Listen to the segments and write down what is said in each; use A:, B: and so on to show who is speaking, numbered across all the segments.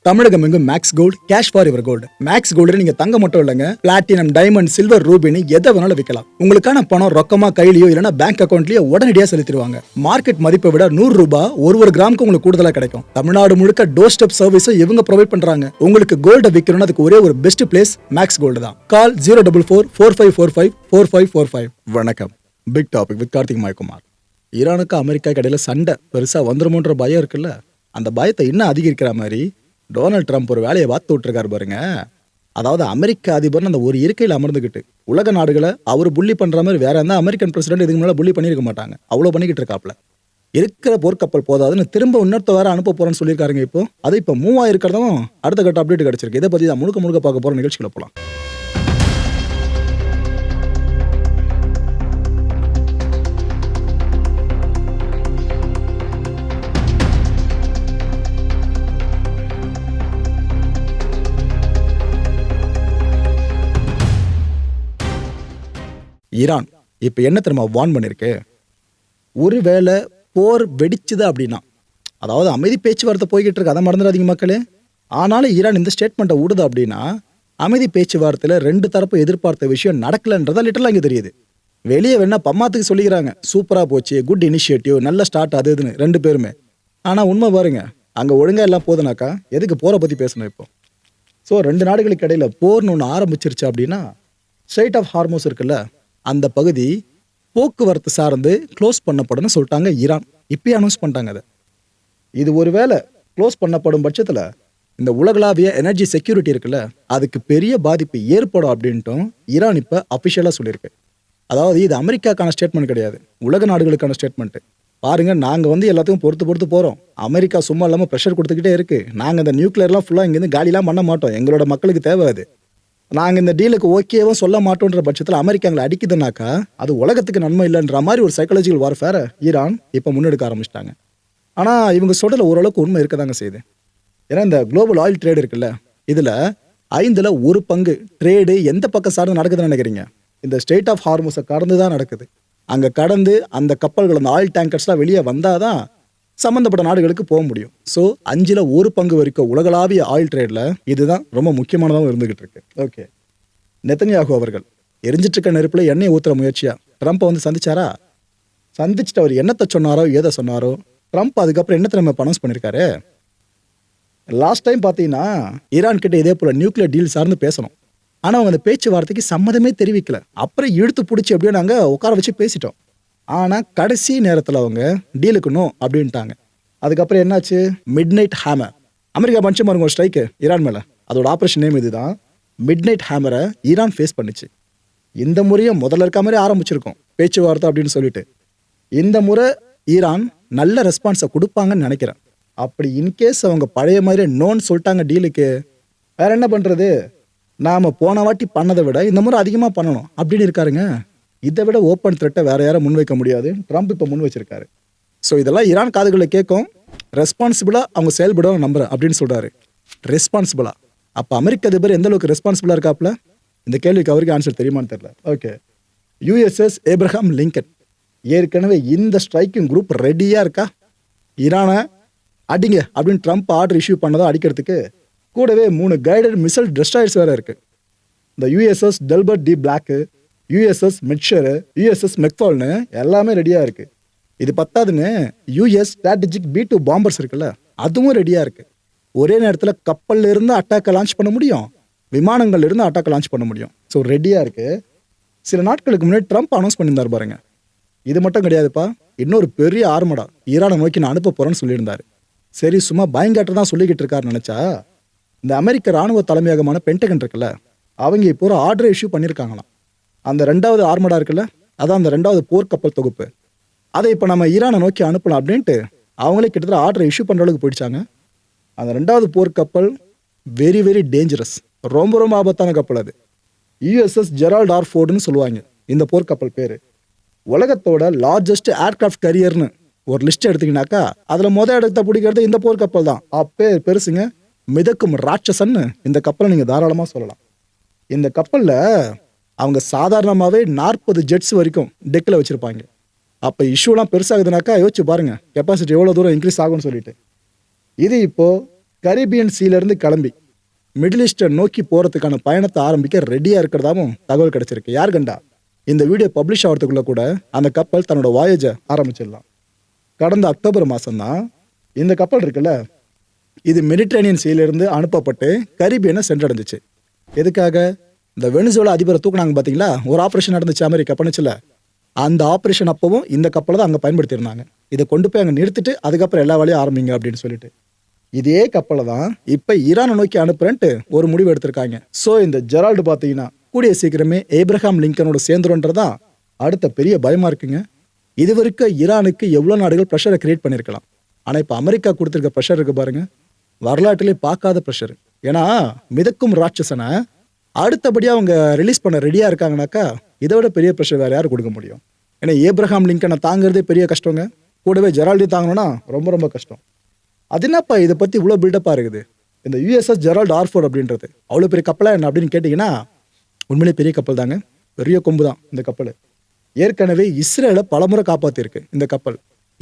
A: தமிழகம் எங்கும் Max gold cash for your gold. Max gold நீங்க தங்க மட்டும் இல்லைங்க, பிளாட்டினம், டைமண்ட், சில்வர், ரூபினி எதை வேணாலும் விற்கலாம். உங்களுக்கான பணம் ரொக்கமா கையிலயோ இல்லைன்னா பேங்க் அக்கௌண்ட்லயோ உடனடியாக செலுத்திடுவாங்க. மார்க்கெட் மதிப்பை விட 100 ரூபாய் ஒரு கிராமுக்கு உங்களுக்கு கூடுதலாக கிடைக்கும். தமிழ்நாடு முழுக்க டோர் ஸ்டெப் சர்வீஸும் இவங்க ப்ரொவைட் பண்றாங்க. உங்களுக்கு கோல்ட விற்கணும்னு அதுக்கு ஒரே ஒரு பெஸ்ட் பிளேஸ் மேக்ஸ் கோல்டு தான். கால் 04445454545. வணக்கம். Big topic with Karthik Mayakumar. ஈரானுக்கு அமெரிக்கா இடையில சண்டை பெருசா வந்துருமோன்ற பயம் இருக்குல்ல, அந்த பயத்தை இன்னும் அதிகரிக்கிற மாதிரி டொனால்ட் ட்ரம்ப் ஒரு வேலையை பார்த்து விட்டுருக்காரு பாருங்க. அதாவது அமெரிக்க அதிபர் அந்த ஒரு இருக்கையில் அமர்ந்துகிட்டு உலக நாடுகளை அவர் புள்ளி பண்ற மாதிரி வேற எந்த அமெரிக்கன் பிரசிடென்ட் இதுக்கு மேலே புள்ளி பண்ணியிருக்க மாட்டாங்க. அவ்வளோ பண்ணிக்கிட்டு இருக்காப்ல. இருக்கிற போர்க்கப்பல் போதாதுன்னு திரும்ப இன்னொருத்த வேற அனுப்ப போறேன்னு சொல்லியிருக்காருங்க. இப்போ 3000 இருக்கிறதும் அடுத்த கட்ட அப்டேட் கிடைச்சிருக்கு. இதை பத்தி தான் முழுக்க பார்க்க போற நிகழ்ச்சிகளை போலாம். ஈரான் இப்ப என்ன தெரியுமா வார்ன் பண்ணிருக்கு? ஒருவேளை போர் வெடிச்சுது அப்படின்னா, அதாவது அமைதி பேச்சுவார்த்தை போய்கிட்டு இருக்கு, அதை மறந்துடாதீங்க மக்களே. ஆனாலும் ஈரான் இந்த ஸ்டேட்மெண்ட்டை விடுது அப்படின்னா அமைதி பேச்சுவார்த்தையில 2 தரப்பு எதிர்பார்த்த விஷயம் நடக்கலன்றதா லிட்டரலா இங்க தெரியுது. வெளியே வேணா பம்மாத்துக்கு சொல்லிக்கிறாங்க, சூப்பரா போச்சு, குட் இனிஷியேட்டிவ், நல்ல ஸ்டார்ட் அது இதுன்னு 2 பேருமே. ஆனா உண்மை பாருங்க, அங்க ஒழுங்கா எல்லாம் போதுனாக்கா எதுக்கு போரை பத்தி பேசணும் இப்போ? ஸோ 2 நாடுகளுக்கு இடையில போர்னு ஒன்று ஆரம்பிச்சிருச்சு அப்படின்னா, ஸ்ட்ரெய்ட் ஆஃப் ஹார்மோஸ் இருக்குல்ல, அந்த பகுதி போக்குவரத்து சார்ந்து க்ளோஸ் பண்ணப்படும்னு சொல்லிட்டாங்க ஈரான். இப்பயே அனௌன்ஸ் பண்ணிட்டாங்க அதை. இது ஒருவேளை க்ளோஸ் பண்ணப்படும் பட்சத்தில் இந்த உலகளாவிய எனர்ஜி செக்யூரிட்டி இருக்குல்ல, அதுக்கு பெரிய பாதிப்பு ஏற்படும் அப்படின்ட்டும் ஈரான் இப்போ அஃபிஷியலாக சொல்லியிருக்கு. அதாவது இது அமெரிக்காக்கான ஸ்டேட்மெண்ட் கிடையாது, உலக நாடுகளுக்கான ஸ்டேட்மெண்ட். பாருங்க, நாங்கள் எல்லாத்தையும் பொறுத்து போகிறோம். அமெரிக்கா சும்மா இல்லாமல் ப்ரெஷர் கொடுத்துக்கிட்டே இருக்கு. நாங்கள் இந்த நியூக்ளியர்லாம் ஃபுல்லாக இங்கேருந்து காலிலாம் பண்ண மாட்டோம், எங்களோட மக்களுக்கு தேவை அது. நாங்கள் இந்த டீலுக்கு ஓகேவும் சொல்ல மாட்டோன்ற பட்சத்தில் அமெரிக்கா எங்களை அடிக்குதுனாக்கா அது உலகத்துக்கு நன்மை இல்லைன்ற மாதிரி ஒரு சைக்காலஜிக்கல் வார்ஃபேரை ஈரான் இப்போ முன்னெடுக்க ஆரம்பிச்சிட்டாங்க. ஆனால் இவங்க சொல்றதுல ஓரளவுக்கு உண்மை இருக்க தாங்க செய்யுது. ஏன்னா இந்த குளோபல் ஆயில் ட்ரேட் இருக்குல்ல, இதில் 5ல் 1 பங்கு ட்ரேடு எந்த பக்கம் சார்ந்து நடக்குதுன்னு நினைக்கிறீங்க? இந்த ஸ்ட்ரெய்ட் ஆஃப் ஹார்மோஸை கடந்து தான் நடக்குது. அங்கே கடந்து அந்த கப்பல்கள், அந்த ஆயில் டேங்கர்ஸ்லாம் வெளியே வந்தால் தான் சம்மந்தப்பட்ட நாடுகளுக்கு போக முடியும். ஸோ 5ல் 1 பங்கு வரைக்கும் உலகளாவிய ஆயில் ட்ரேடில் இதுதான் ரொம்ப முக்கியமானதாகவும் இருந்துகிட்டு இருக்கு. ஓகே, நெத்தன்யாகு அவர்கள் எரிஞ்சிட்டு இருக்க நெருப்பில் எண்ணெயை ஊற்றுற முயற்சியா ட்ரம்ப்பை சந்திச்சாரா? சந்திச்சுட்டு அவர் என்னத்தை சொன்னாரோ ஏதை சொன்னாரோ, ட்ரம்ப் அதுக்கப்புறம் என்ன நம்ம அனௌன்ஸ் பண்ணியிருக்காரு. லாஸ்ட் டைம் பார்த்தீங்கன்னா ஈரான் கிட்ட இதே போல நியூக்ளியர் டீல் சார்ந்து பேசணும். ஆனால் அவங்க அந்த பேச்சுவார்த்தைக்கு சம்மதமே தெரிவிக்கல. அப்புறம் இழுத்து பிடிச்சி அப்படியே நாங்கள் உட்கார வச்சு பேசிட்டோம். ஆனால் கடைசி நேரத்தில் அவங்க டீலுக்கு நோ அப்படின்ட்டாங்க. அதுக்கப்புறம் என்னாச்சு? Mid night hammer. அமெரிக்கா பஞ்சு மாருங்க ஒரு ஸ்ட்ரைக்கு ஈரான் மேலே, அதோட ஆப்ரேஷன் நேம் இதுதான். மிட் நைட் ஹேமரை ஈரான் ஃபேஸ் பண்ணிச்சு. இந்த முறையும் முதல்ல இருக்க மாதிரி ஆரம்பிச்சிருக்கோம் பேச்சுவார்த்தை அப்படின்னு சொல்லிட்டு. இந்த முறை ஈரான் நல்ல ரெஸ்பான்ஸை கொடுப்பாங்கன்னு நினைக்கிறேன். அப்படி இன்கேஸ் அவங்க பழைய மாதிரி நோன்னு சொல்லிட்டாங்க டீலுக்கு, வேற என்ன பண்ணுறது? நாம் போன வாட்டி பண்ணதை விட இந்த முறை அதிகமாக பண்ணணும் அப்படின்னு இருக்காருங்க. இதை விட ஓப்பன் த்ரெட்டை வேற யாரும் முன்வைக்க முடியாது. ட்ரம்ப் இப்போ முன் வச்சிருக்காரு. ஸோ இதெல்லாம் ஈரான் காதுகளை கேட்கும். ரெஸ்பான்சிபிளாக அவங்க செயல்பட நம்புறேன் அப்படின்னு சொல்றாரு. ரெஸ்பான்சிபிளா? அப்போ அமெரிக்க அதிபர் எந்த அளவுக்கு ரெஸ்பான்சிபிளாக இருக்காப்புல? இந்த கேள்விக்கு அவருக்கு ஆன்சர் தெரியுமான்னு தெரியல. ஓகே, USS ஏப்ரஹாம் லிங்கன் ஏற்கனவே இந்த ஸ்ட்ரைக்கிங் குரூப் ரெடியாக இருக்கா? ஈரானை அடிங்க அப்படின்னு ட்ரம்ப் ஆர்டர் இஷ்யூ பண்ணதை அடிக்கிறதுக்கு கூடவே 3 கைடட் மிசைல் டெஸ்ட்ராயர்ஸ் வேற இருக்கு. இந்த USS Delbert D Black, USS மெட்ஷரு, USS மெக்ஃபால்னு எல்லாமே ரெடியாக இருக்குது. இது பத்தாதுன்னு US ஸ்ட்ராட்டஜிக் B-2 பாம்பர்ஸ் இருக்குல்ல, அதுவும் ரெடியாக இருக்குது. ஒரே நேரத்தில் கப்பல்ல இருந்து அட்டாக்கை லான்ச் பண்ண முடியும், விமானங்கள்ல இருந்து அட்டாக்கை லான்ச் பண்ண முடியும். ஸோ ரெடியாக இருக்குது. சில நாட்களுக்கு முன்னாடி ட்ரம்ப் அனௌன்ஸ் பண்ணியிருந்தார் பாருங்க. இது மட்டும் கிடையாதுப்பா, இன்னொரு பெரிய ஆர்மடா ஈரானை நோக்கி நான் அனுப்ப போகிறேன்னு சொல்லியிருந்தாரு. சரி, சும்மா பயங்காட்ட தான் சொல்லிக்கிட்டு இருக்காருன்னு நினச்சா, இந்த அமெரிக்க ராணுவ தலைமையகமான பென்டகன் இருக்குல்ல, அவங்க இப்போ ஒரு ஆர்டர் இஷ்யூ பண்ணியிருக்காங்களாம். அந்த 2வது ஆர்மடா இருக்குல்ல, அதான் அந்த 2வது போர்க்கப்பல் தொகுப்பு, அதை இப்போ நம்ம ஈரானை நோக்கி அனுப்பலாம் அப்படின்ட்டு அவங்களே கிட்டத்தட்ட ஆர்டர் இஷ்யூ பண்ணுற அளவுக்கு போயிடுச்சாங்க. அந்த 2வது போர்க்கப்பல் வெரி வெரி டேஞ்சரஸ், ரொம்ப ஆபத்தான கப்பல். அது USS ஜெரால்ட் ஆர் ஃபோர்டுன்னு சொல்லுவாங்க இந்த போர்க்கப்பல் பேர். உலகத்தோட லார்ஜஸ்ட் ஏர்கிராஃப்ட் கரியர்னு ஒரு லிஸ்ட் எடுத்தீங்கன்னாக்கா அதில் இடத்த பிடிக்கிறது இந்த போர்க்கப்பல் தான். அப்பே பெருசுங்க, மிதக்கும் ராட்சசன்னு இந்த கப்பலை நீங்கள் தாராளமாக சொல்லலாம். இந்த கப்பலில் அவங்க சாதாரணமாகவே 40 ஜெட்ஸ் வரைக்கும் டெக்கில் வச்சுருப்பாங்க. அப்போ இஷ்யூலாம் பெருசாகுதுனாக்கா யோசிச்சு பாருங்கள், கெப்பாசிட்டி எவ்வளோ தூரம் இன்க்ரீஸ் ஆகும்னு சொல்லிட்டு. இது இப்போது கரீபியன் சீலேருந்து கிளம்பி மிடில் ஈஸ்டை நோக்கி போகிறதுக்கான பயணத்தை ஆரம்பிக்க ரெடியாக இருக்கிறதாவும் தகவல் கிடைச்சிருக்கு. யார் கண்டா இந்த வீடியோ பப்ளிஷ் ஆகிறதுக்குள்ள கூட அந்த கப்பல் தன்னோட வாயேஜை ஆரம்பிச்சிடலாம். கடந்த அக்டோபர் மாதம்தான் இந்த கப்பல் இருக்குல்ல, இது மெடிட்ரேனியன் சீலேருந்து அனுப்பப்பட்டு கரீபியனை சென்றடைஞ்சிச்சு. எதுக்காக? இந்த வெனிசுவேலா அதிபரை தூக்குனாங்க பார்த்தீங்களா, ஒரு ஆப்ரேஷன் நடந்துச்சு அமெரிக்கா பண்ணுச்சுல, அந்த ஆப்ரேஷன் அப்பவும் இந்த கப்பலை தான் அங்கே பயன்படுத்தியிருந்தாங்க. இதை கொண்டு போய் அங்கே நிறுத்திட்டு அதுக்கப்புறம் எல்லா வேலையும் ஆரம்பிங்க அப்படின்னு சொல்லிட்டு இதே கப்பலை தான் இப்போ ஈரானை நோக்கி அனுப்புறேன்ட்டு ஒரு முடிவு எடுத்திருக்காங்க. ஸோ இந்த ஜெரால்டு பார்த்தீங்கன்னா கூடிய சீக்கிரமே ஏப்ரஹாம் லிங்கனோட சேர்ந்துருன்றதான் அடுத்த பெரிய பயமா இருக்குங்க. இது வரைக்கும் ஈரானுக்கு எவ்வளோ நாடுகள் ப்ரெஷரை கிரியேட் பண்ணியிருக்கலாம், ஆனால் இப்போ அமெரிக்கா கொடுத்துருக்க ப்ரெஷர் இருக்கு பாருங்க, வரலாற்றிலே பார்க்காத ப்ரெஷர். ஏன்னா மிதக்கும் ராட்சசனை அடுத்தபடியாக அவங்க ரிலீஸ் பண்ண ரெடியாக இருக்காங்கனாக்கா இதை விட பெரிய ப்ரெஷர் வேறு யார் கொடுக்க முடியும்? ஏன்னா ஏப்ரஹாம் லிங்கனை தாங்கிறதே பெரிய கஷ்டங்க, கூடவே ஜெரால்டையும் தாங்கணும்னா ரொம்ப ரொம்ப கஷ்டம். அது என்னப்பா இதை பற்றி இவ்வளோ பில்டப்பாக இருக்குது? இந்த யூஎஸ்எஸ் ஜெரால்டு ஆர்ஃபோர்ட் அப்படின்றது அவ்வளோ பெரிய கப்பலாக என்ன அப்படின்னு கேட்டிங்கன்னா உண்மையிலே பெரிய கப்பல் தாங்க, பெரிய கொம்பு தான் இந்த கப்பல். ஏற்கனவே இஸ்ரேலை பலமுறை காப்பாற்றிருக்கு இந்த கப்பல்.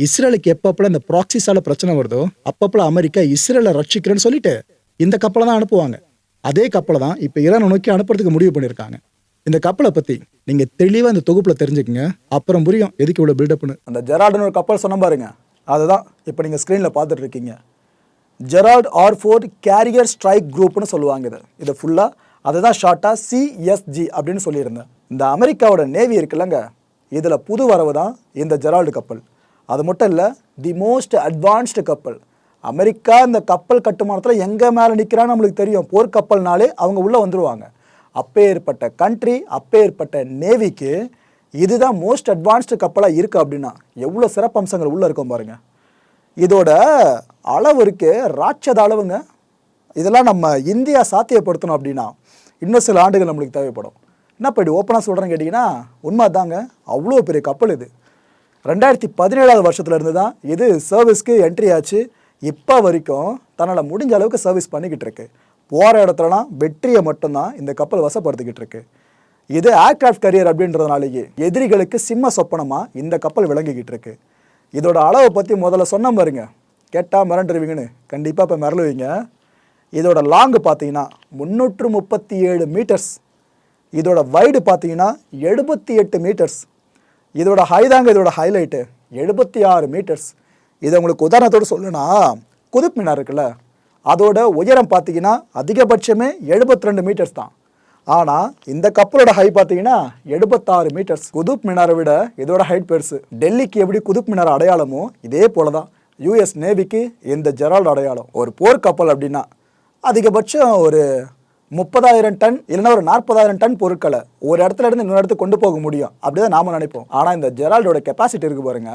A: இஸ்ரேலுக்கு எப்பப்பெல்லாம் இந்த ப்ராக்சிஸால பிரச்சனை வருதோ அப்பப்பெல்லாம் அமெரிக்கா இஸ்ரேலை ரட்சிக்கிறேன்னு சொல்லிட்டு இந்த கப்பலை தான் அனுப்புவாங்க. அதே கப்பலை தான் இப்போ ஈரானை நோக்கி அனுப்புறதுக்கு முடிவு பண்ணியிருக்காங்க. இந்த கப்பலை பற்றி நீங்கள் தெளிவாக இந்த தொகுப்பில் தெரிஞ்சுக்கங்க, அப்புறம் புரியும் எதுக்கு இவ்வளோ பில்டப்னு. அந்த ஜெரால்டுன்னு ஒரு கப்பல் சொன்ன பாருங்க, அதுதான் இப்போ நீங்கள் ஸ்க்ரீனில் பார்த்துட்டு இருக்கீங்க. ஜெரால்டு ஆர்ஃபோர்ட் கேரியர் ஸ்ட்ரைக் குரூப்னு சொல்லுவாங்க. இது ஃபுல்லாக அதுதான் ஷார்ட்டாக சிஎஸ்ஜி அப்படின்னு சொல்லியிருந்தேன். இந்த அமெரிக்காவோட நேவி இருக்குல்லங்க, இதில் புது வரவு தான் இந்த ஜெரால்டு கப்பல். அது மட்டும் இல்லை, தி மோஸ்ட் அட்வான்ஸ்டு கப்பல். அமெரிக்கா இந்த கப்பல் கட்டுமானத்தில் எங்கே மேலே நிற்கிறான்னு நம்மளுக்கு தெரியும். போர்க்கப்பல்னாலே அவங்க உள்ளே வந்துடுவாங்க. அப்பேற்பட்ட கண்ட்ரி, அப்பேற்பட்ட நேவிக்கு இதுதான் மோஸ்ட் அட்வான்ஸ்டு கப்பலாக இருக்குது அப்படின்னா எவ்வளோ சிறப்பம்சங்கள் உள்ளே இருக்கும் பாருங்க. இதோட அளவு இருக்கு, ராட்சத அளவுங்க. இதெல்லாம் நம்ம இந்தியா சாத்தியப்படுத்தணும் அப்படின்னா இன்னும் சில ஆண்டுகள் நம்மளுக்கு தேவைப்படும். என்ன இப்படி ஓப்பனாக சொல்கிறேன்னு கேட்டிங்கன்னா உண்மை தாங்க, அவ்வளோ பெரிய கப்பல் இது. 2017 வருஷத்துல இருந்து தான் இது சர்வீஸ்க்கு என்ட்ரி ஆச்சு. இப்போ வரைக்கும் தன்னால் முடிஞ்ச அளவுக்கு சர்வீஸ் பண்ணிக்கிட்டு இருக்கு. போகிற இடத்துலலாம் வெற்றியை மட்டும்தான் இந்த கப்பல் வசப்படுத்திக்கிட்டு இருக்கு. இது ஏர்கிராஃப்ட் கரியர் அப்படின்றதுனாலேயே எதிரிகளுக்கு சிம்ம சொப்பனமாக இந்த கப்பல் விளங்கிக்கிட்டு இருக்கு. இதோட அளவை பற்றி முதல்ல சொன்ன பாருங்க, கேட்டால் மிரண்டுருவீங்கன்னு. கண்டிப்பாக இப்போ மிரளுவீங்க. இதோட லாங்கு பார்த்தீங்கன்னா 337 மீட்டர்ஸ். இதோட வைடு பார்த்தீங்கன்னா 78 மீட்டர்ஸ். இதோட ஹை தாங்க இதோட ஹைலைட்டு 76 மீட்டர்ஸ். இதை உங்களுக்கு உதாரணத்தோடு சொல்லணும்னா குதுப் மினார் இருக்குல்ல, அதோட உயரம் பார்த்தீங்கன்னா அதிகபட்சமே 72 மீட்டர்ஸ் தான். ஆனால் இந்த கப்பலோட ஹை பார்த்தீங்கன்னா 76 மீட்டர்ஸ். குதுப் மினாரை விட இதோட ஹைட் பெருசு. டெல்லிக்கு எப்படி குதுப் மினார் அடையாளமோ இதே போல தான் யூஎஸ் நேவிக்கு இந்த ஜெரால்டு அடையாளம். ஒரு போர்க்கப்பல் அப்படின்னா அதிகபட்சம் ஒரு 30,000 டன் இல்லைன்னா ஒரு 40,000 டன் பொருட்களை ஒரு இடத்துல இருந்து இன்னொரு இடத்துக்கு கொண்டு போக முடியும் அப்படிதான் நாம நினைப்போம். ஆனால் இந்த ஜெரால்டோட கெப்பாசிட்டி இருக்கு பாருங்க,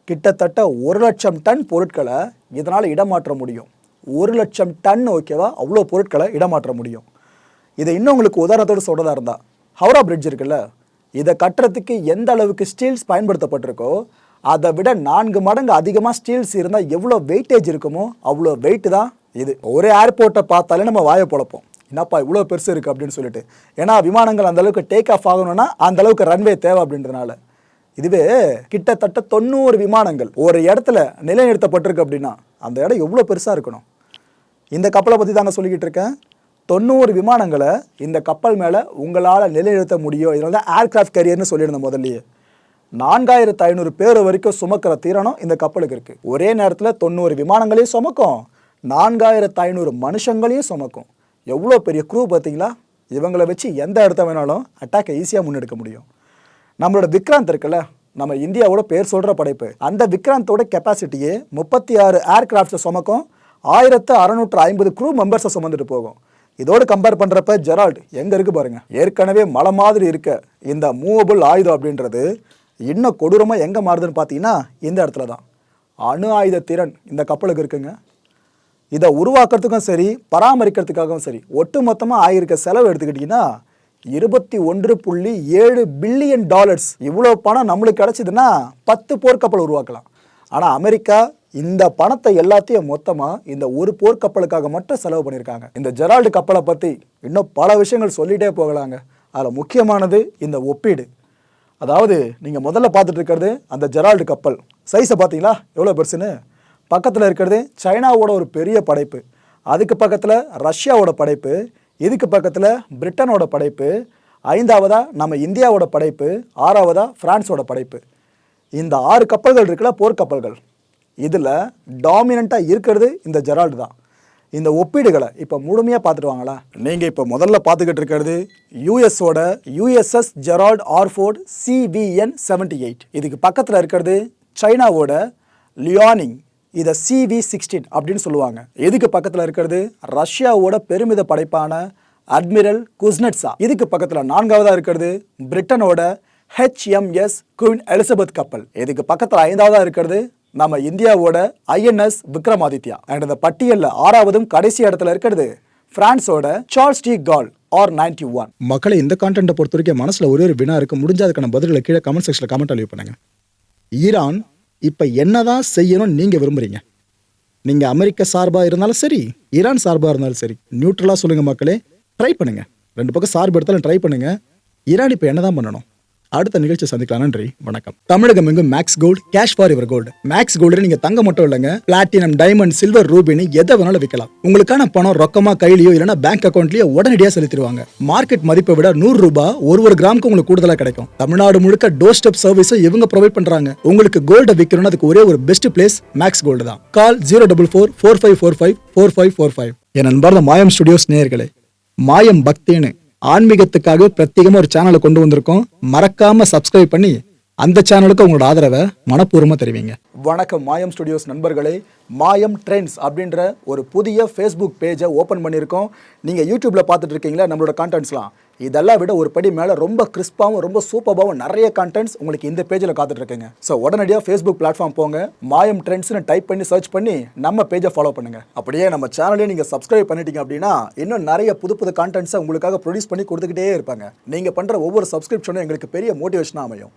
A: கிட்டத்தட்ட 1,00,000 டன் பொருட்களை இதனால் இடமாற்ற முடியும். 1,00,000 டன், ஓகேவா, அவ்வளோ பொருட்களை இடமாற்ற முடியும். இதை இன்னும் உங்களுக்கு உதாரணத்தோடு சொல்கிறதா இருந்தால் ஹவுரா பிரிட்ஜ் இருக்குல்ல, இதை கட்டுறதுக்கு எந்த அளவுக்கு ஸ்டீல்ஸ் பயன்படுத்தப்பட்டிருக்கோ அதை விட 4 மடங்கு அதிகமாக ஸ்டீல்ஸ் இருந்தால் எவ்வளோ வெயிட்டேஜ் இருக்குமோ அவ்வளோ வெயிட்டு தான் இது. ஒரே ஏர்போர்ட்டை பார்த்தாலே நம்ம வாயை பொழப்போம், என்னப்பா இவ்வளோ பெருசு இருக்குது அப்படின்னு சொல்லிட்டு. ஏன்னா விமானங்கள் அந்தளவுக்கு டேக் ஆஃப் ஆகணும்னா அந்தளவுக்கு ரன்வே தேவை அப்படின்றதுனால. இதுவே கிட்டத்தட்ட 90 விமானங்கள் ஒரு இடத்துல நிலைநிறுத்தப்பட்டிருக்கு அப்படின்னா அந்த இடம் எவ்வளோ பெருசாக இருக்கணும். இந்த கப்பலை பற்றி தாங்க சொல்லிக்கிட்டு இருக்கேன். 90 விமானங்களை இந்த கப்பல் மேலே உங்களால் நிலைநிறுத்த முடியும். இதனால தான் ஏர்கிராஃப்ட் கேரியர்னு சொல்லியிருந்தேன் முதல்லையே. 4,500 பேர் வரைக்கும் சுமக்கிற தீரணும் இந்த கப்பலுக்கு இருக்குது. ஒரே நேரத்தில் 90 விமானங்களையும் சுமக்கும், 4,500 மனுஷங்களையும் சுமக்கும். எவ்வளோ பெரிய க்ரூ பார்த்தீங்களா? இவங்களை வச்சு எந்த இடத்த வேணாலும் அட்டாக்கை ஈஸியாக முன்னெடுக்க முடியும். நம்மளோட விக்ராந்த் இருக்குல்ல, நம்ம இந்தியாவோட பேர் சொல்கிற படைப்பு, அந்த விக்ராந்தோட கெப்பாசிட்டியே 36 ஏர்கிராஃப்ட்ஸை சுமக்கும், 1,650 க்ரூ மெம்பர்ஸை சுமந்துட்டு போகும். இதோடு கம்பேர் பண்ணுறப்ப ஜெரால்டு எங்கே இருக்குது பாருங்கள். ஏற்கனவே மலை மாதிரி இருக்க இந்த மூவபிள் ஆயுதம் அப்படின்றது இன்னும் கொடூரமாக எங்கே மாறுதுன்னு பார்த்தீங்கன்னா இந்த இடத்துல தான். அணு ஆயுத திறன் இந்த கப்பலுக்கு இருக்குங்க. இதை உருவாக்குறதுக்கும் சரி பராமரிக்கிறதுக்காகவும் சரி ஒட்டு மொத்தமாக ஆகியிருக்க செலவு எடுத்துக்கிட்டிங்கன்னா $21.7 பில்லியன். இவ்வளோ பணம் நம்மளுக்கு கிடச்சிதுன்னா 10 போர்க்கப்பல் உருவாக்கலாம். ஆனால் அமெரிக்கா இந்த பணத்தை எல்லாத்தையும் மொத்தமாக இந்த ஒரு போர்க்கப்பலுக்காக மட்டும் செலவு பண்ணியிருக்காங்க. இந்த ஜெரால்டு கப்பலை பற்றி இன்னும் பல விஷயங்கள் சொல்லிகிட்டே போகலாங்க. அதில் முக்கியமானது இந்த ஒப்பீடு. அதாவது நீங்கள் முதல்ல பார்த்துட்டு இருக்கிறது அந்த ஜெரால்டு கப்பல் சைஸை பார்த்தீங்களா எவ்வளோ பெருசுன்னு. பக்கத்தில் இருக்கிறது சைனாவோட ஒரு பெரிய படைப்பு, அதுக்கு பக்கத்தில் ரஷ்யாவோட படைப்பு, இதுக்கு பக்கத்தில் பிரிட்டனோட படைப்பு, 5ஆவதா நம்ம இந்தியாவோட படைப்பு, 6ஆவதா பிரான்ஸோட படைப்பு. இந்த 6 கப்பல்கள் இருக்குல்ல, போர்க்கப்பல்கள், இதில் டாமினண்ட்டாக இருக்கிறது இந்த ஜெரால்டு தான். இந்த ஒப்பீடுகளை இப்போ முழுமையாக பார்த்துட்டு வாங்களா. நீங்கள் இப்போ முதல்ல பார்த்துக்கிட்டு இருக்கிறது யூஎஸோட USS ஜெரால்டு ஆர்ஃபோர்ட் CVN-78. இதுக்கு பக்கத்தில் இருக்கிறது சைனாவோட லியானிங், இதை CV-16 அப்படின்னு சொல்லுவாங்க. இதுக்கு பக்கத்தில் இருக்கிறது ரஷ்யாவோட பெருமித படைப்பான அட்மிரல் குஸ்னெட்ஸா. இதுக்கு பக்கத்தில் 4ஆவதாக இருக்கிறது பிரிட்டனோட HMS குயின் எலிசபெத் கப்பல். இதுக்கு பக்கத்தில் 5ஆவதாக இருக்கிறது நம்ம இந்தியாவோட INS விக்ரமாதித்யா. அண்ட் இந்த பட்டியலில் 6ஆவதும் கடைசி இடத்துல இருக்கிறது பிரான்ஸோட சார்ல்ஸ் டி கால் R91. மக்களை இந்த கான்டென்ட்டை பொறுத்த வரைக்கும் மனசில் ஒரே ஒரு வினா இருக்கு. முடிஞ்ச அதுக்கான பதில்களை கீழே கமெண்ட் செக்ஷனில் கமெண்ட் லீவ் பண்ணுங்க. ஈரான் இப்போ என்னதான் செய்யணும்னு நீங்கள் விரும்புறீங்க? நீங்கள் அமெரிக்க சார்பாக இருந்தாலும் சரி, ஈரான் சார்பாக இருந்தாலும் சரி, நியூட்ரலாக சொல்லுங்கள் மக்களே. ட்ரை பண்ணுங்க, 2 பக்கம் சார்பு எடுத்தாலும் ட்ரை பண்ணுங்க. ஈரான் இப்போ என்னதான் பண்ணணும்? அடுத்த நிகழ்ச்சி சந்திக்கலாம். நன்றி, வணக்கம். தமிழகம் எங்கும் Max gold, cash for your gold. Max gold நீங்க தங்க மட்டும் இல்லைங்க, பிளாட்டினம், டைமண்ட், சில்வர், ரூபினி எதை வேணாலும் விற்கலாம். உங்களுக்கான பணம் ரொக்கமா கையிலயோ இல்லைன்னா பேங்க் அக்கௌண்ட்லயோ உடனடியாக செலுத்திடுவாங்க. மார்க்கெட் மதிப்பை விட 100 ரூபாய் ஒரு கிராமுக்கு உங்களுக்கு கூடுதலாக கிடைக்கும். தமிழ்நாடு முழுக்க டோர் ஸ்டெப் சர்வீஸை இவங்க ப்ரொவைட் பண்றாங்க. உங்களுக்கு கோல்டை விற்கணும்னு அதுக்கு ஒரே ஒரு பெஸ்ட் பிளேஸ் மேக்ஸ் கோல்டு தான். கால் 04445454545. என் அன்பார்ந்த மாயம் ஸ்டுடியோஸ் நேயர்களே, மாயம் பக்தின்னு ஆன்மீகத்துக்காக பிரத்யேகமாக ஒரு சேனலை கொண்டு வந்திருக்கோம். மறக்காம சப்ஸ்கிரைப் பண்ணி அந்த சேனலுக்கு உங்களோட ஆதரவை மனப்பூர்வமாக தெரிவிங்க. வணக்கம் மாயம் ஸ்டுடியோஸ் நண்பர்களே. மாயம் ட்ரெண்ட்ஸ் அப்படின்ற ஒரு புதிய ஃபேஸ்புக் பேஜை ஓப்பன் பண்ணியிருக்கோம். நீங்கள் யூடியூப்பில் பார்த்துட்டு இருக்கீங்களா நம்மளோட கான்டென்ட்ஸ்லாம், இதெல்லாம் விட ஒரு படி மேலே ரொம்ப கிறிஸ்பாகவும் ரொம்ப சூப்பராகவும் நிறைய கான்டென்ட்ஸ் உங்களுக்கு இந்த பேஜில் காத்துட்ருக்குங்க. ஸோ உடனடியாக ஃபேஸ்புக் பிளாட்ஃபார்ம் போங்க, மாயம் ட்ரெண்ட்ஸ்னு டைப் பண்ணி சர்ச் பண்ணி நம்ம பேஜை ஃபாலோ பண்ணுங்கள். அப்படியே நம்ம சேனலையும் நீங்கள் சப்ஸ்கிரைப் பண்ணிட்டீங்க அப்படின்னா இன்னும் நிறைய புது கான்டென்ட்ஸை உங்களுக்காக ப்ரொடியூஸ் பண்ணி கொடுத்துக்கிட்டே இருப்பாங்க. நீங்கள் பண்ணுற ஒவ்வொரு சப்ஸ்கிரிப்ஷனும் எங்களுக்கு பெரிய மோட்டிவேஷனாக அமையும்.